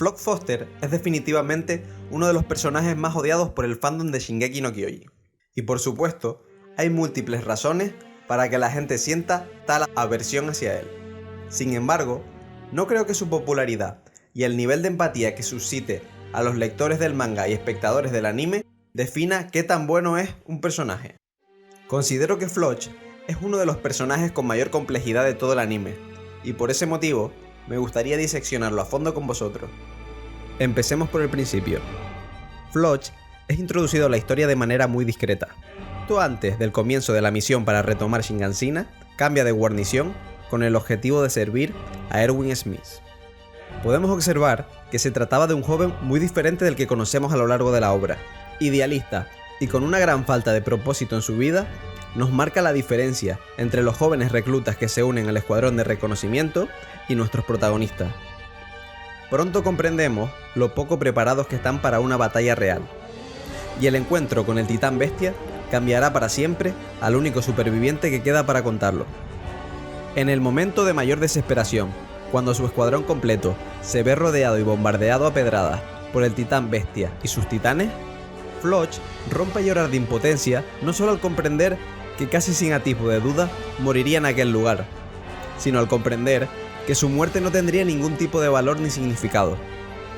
Flock Foster es definitivamente uno de los personajes más odiados por el fandom de Shingeki no Kyojin. Y por supuesto, hay múltiples razones para que la gente sienta tal aversión hacia él. Sin embargo, no creo que su popularidad y el nivel de empatía que suscite a los lectores del manga y espectadores del anime defina qué tan bueno es un personaje. Considero que Floch es uno de los personajes con mayor complejidad de todo el anime, y por ese motivo me gustaría diseccionarlo a fondo con vosotros. Empecemos por el principio. Floch es introducido a la historia de manera muy discreta. Justo antes del comienzo de la misión para retomar Shingansina, cambia de guarnición con el objetivo de servir a Erwin Smith. Podemos observar que se trataba de un joven muy diferente del que conocemos a lo largo de la obra. Idealista y con una gran falta de propósito en su vida, nos marca la diferencia entre los jóvenes reclutas que se unen al escuadrón de reconocimiento y nuestros protagonistas. Pronto comprendemos lo poco preparados que están para una batalla real, y el encuentro con el titán bestia cambiará para siempre al único superviviente que queda para contarlo. En el momento de mayor desesperación, cuando su escuadrón completo se ve rodeado y bombardeado a pedradas por el titán bestia y sus titanes, Floch rompe a llorar de impotencia no solo al comprender que casi sin atisbo de duda moriría en aquel lugar, sino al comprender que su muerte no tendría ningún tipo de valor ni significado.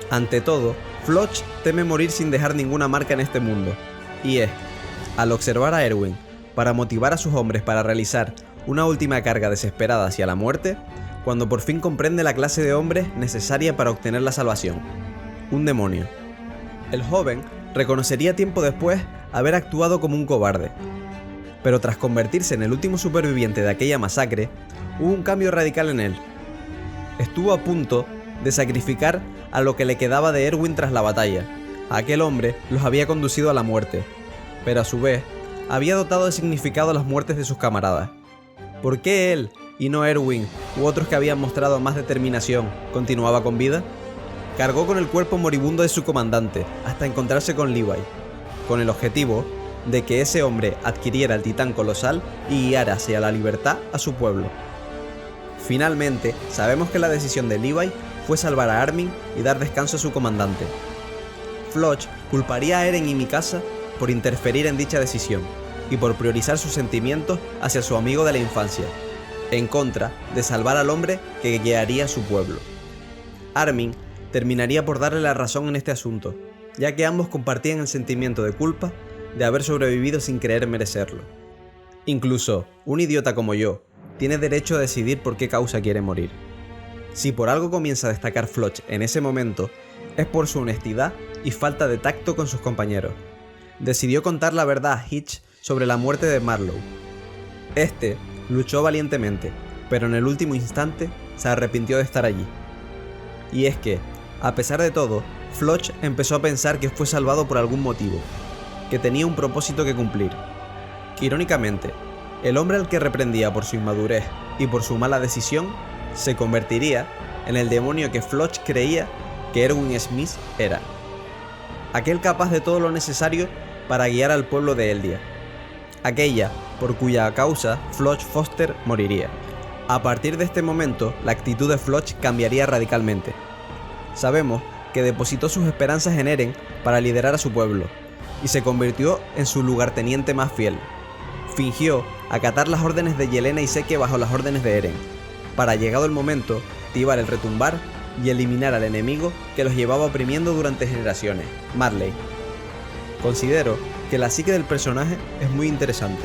Ante todo, Floch teme morir sin dejar ninguna marca en este mundo, y es, al observar a Erwin, para motivar a sus hombres para realizar una última carga desesperada hacia la muerte, cuando por fin comprende la clase de hombres necesaria para obtener la salvación: un demonio. El joven reconocería tiempo después haber actuado como un cobarde, pero tras convertirse en el último superviviente de aquella masacre, hubo un cambio radical en él. Estuvo a punto de sacrificar a lo que le quedaba de Erwin tras la batalla. Aquel hombre los había conducido a la muerte, pero a su vez había dotado de significado a las muertes de sus camaradas. ¿Por qué él, y no Erwin u otros que habían mostrado más determinación, continuaba con vida? Cargó con el cuerpo moribundo de su comandante hasta encontrarse con Levi, con el objetivo de que ese hombre adquiriera el titán colosal y guiara hacia la libertad a su pueblo. Finalmente, sabemos que la decisión de Levi fue salvar a Armin y dar descanso a su comandante. Floch culparía a Eren y Mikasa por interferir en dicha decisión y por priorizar sus sentimientos hacia su amigo de la infancia, en contra de salvar al hombre que guiaría a su pueblo. Armin terminaría por darle la razón en este asunto, ya que ambos compartían el sentimiento de culpa de haber sobrevivido sin creer merecerlo. Incluso un idiota como yo tiene derecho a decidir por qué causa quiere morir. Si por algo comienza a destacar Floch en ese momento, es por su honestidad y falta de tacto con sus compañeros. Decidió contar la verdad a Hitch sobre la muerte de Marlowe. Este luchó valientemente, pero en el último instante se arrepintió de estar allí. Y es que, a pesar de todo, Floch empezó a pensar que fue salvado por algún motivo, que tenía un propósito que cumplir. Irónicamente, el hombre al que reprendía por su inmadurez y por su mala decisión, se convertiría en el demonio que Floch creía que Erwin Smith era. Aquel capaz de todo lo necesario para guiar al pueblo de Eldia. Aquella por cuya causa Floch Foster moriría. A partir de este momento, la actitud de Floch cambiaría radicalmente. Sabemos que depositó sus esperanzas en Eren para liderar a su pueblo, y se convirtió en su lugarteniente más fiel. Fingió acatar las órdenes de Yelena y Zeke bajo las órdenes de Eren, para llegado el momento, activar el retumbar y eliminar al enemigo que los llevaba oprimiendo durante generaciones, Marley. Considero que la psique del personaje es muy interesante,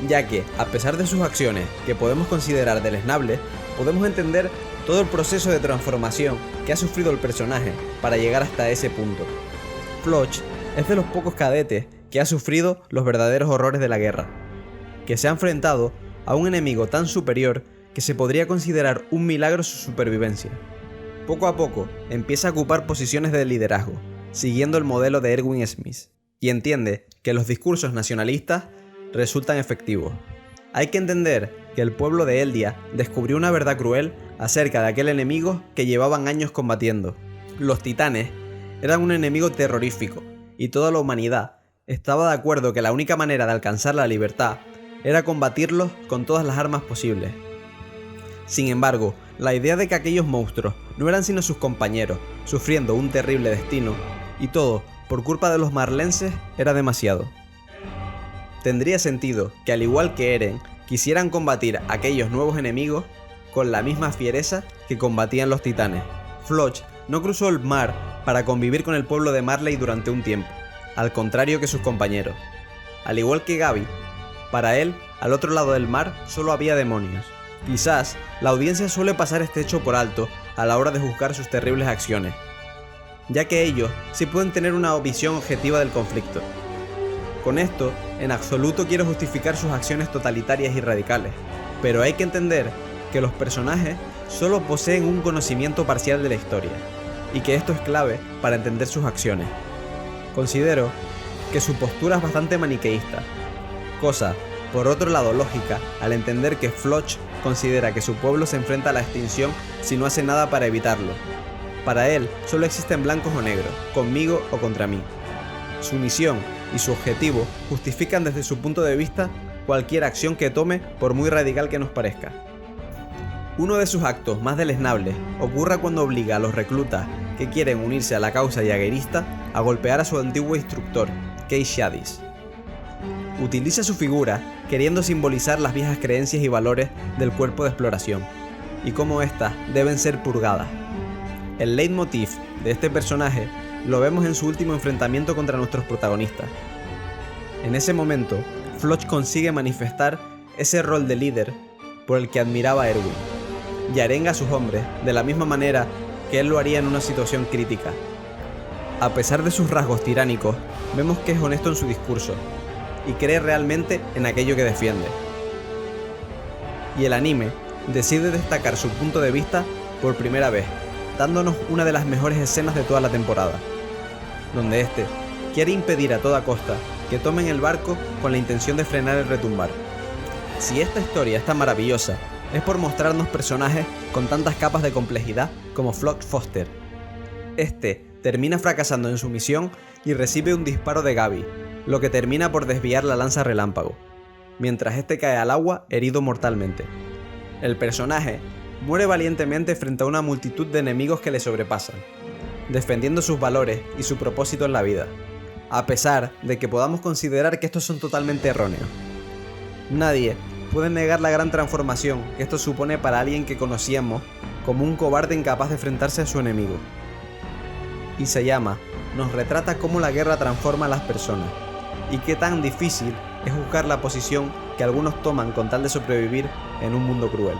ya que, a pesar de sus acciones que podemos considerar deleznables, podemos entender todo el proceso de transformación que ha sufrido el personaje para llegar hasta ese punto. Floch es de los pocos cadetes que ha sufrido los verdaderos horrores de la guerra, que se ha enfrentado a un enemigo tan superior que se podría considerar un milagro su supervivencia. Poco a poco empieza a ocupar posiciones de liderazgo, siguiendo el modelo de Erwin Smith, y entiende que los discursos nacionalistas resultan efectivos. Hay que entender que el pueblo de Eldia descubrió una verdad cruel acerca de aquel enemigo que llevaban años combatiendo. Los titanes eran un enemigo terrorífico, y toda la humanidad estaba de acuerdo que la única manera de alcanzar la libertad era combatirlos con todas las armas posibles. Sin embargo, la idea de que aquellos monstruos no eran sino sus compañeros, sufriendo un terrible destino, y todo, por culpa de los marlenses, era demasiado. Tendría sentido que, al igual que Eren, quisieran combatir a aquellos nuevos enemigos con la misma fiereza que combatían los titanes. Floch no cruzó el mar para convivir con el pueblo de Marley durante un tiempo, al contrario que sus compañeros. Al igual que Gaby, para él, al otro lado del mar solo había demonios. Quizás la audiencia suele pasar este hecho por alto a la hora de juzgar sus terribles acciones, ya que ellos sí pueden tener una visión objetiva del conflicto. Con esto, en absoluto quiero justificar sus acciones totalitarias y radicales, pero hay que entender que los personajes solo poseen un conocimiento parcial de la historia, y que esto es clave para entender sus acciones. Considero que su postura es bastante maniqueísta, cosa, por otro lado, lógica al entender que Floch considera que su pueblo se enfrenta a la extinción si no hace nada para evitarlo. Para él, solo existen blancos o negros, conmigo o contra mí. Su misión y su objetivo justifican desde su punto de vista cualquier acción que tome, por muy radical que nos parezca. Uno de sus actos más deleznables ocurre cuando obliga a los reclutas que quieren unirse a la causa jaegerista a golpear a su antiguo instructor, Cait Shadis. Utiliza su figura queriendo simbolizar las viejas creencias y valores del cuerpo de exploración, y cómo éstas deben ser purgadas. El leitmotiv de este personaje lo vemos en su último enfrentamiento contra nuestros protagonistas. En ese momento, Floch consigue manifestar ese rol de líder por el que admiraba a Erwin, y arenga a sus hombres de la misma manera que él lo haría en una situación crítica. A pesar de sus rasgos tiránicos, vemos que es honesto en su discurso, y cree realmente en aquello que defiende. Y el anime decide destacar su punto de vista por primera vez, dándonos una de las mejores escenas de toda la temporada, donde este quiere impedir a toda costa que tomen el barco con la intención de frenar el retumbar. Si esta historia es tan maravillosa, es por mostrarnos personajes con tantas capas de complejidad como Floch Foster. Este termina fracasando en su misión y recibe un disparo de Gaby, lo que termina por desviar la lanza relámpago, mientras este cae al agua herido mortalmente. El personaje muere valientemente frente a una multitud de enemigos que le sobrepasan, defendiendo sus valores y su propósito en la vida, a pesar de que podamos considerar que estos son totalmente erróneos. Nadie puede negar la gran transformación que esto supone para alguien que conocíamos como un cobarde incapaz de enfrentarse a su enemigo. Isayama nos retrata cómo la guerra transforma a las personas, y qué tan difícil es juzgar la posición que algunos toman con tal de sobrevivir en un mundo cruel.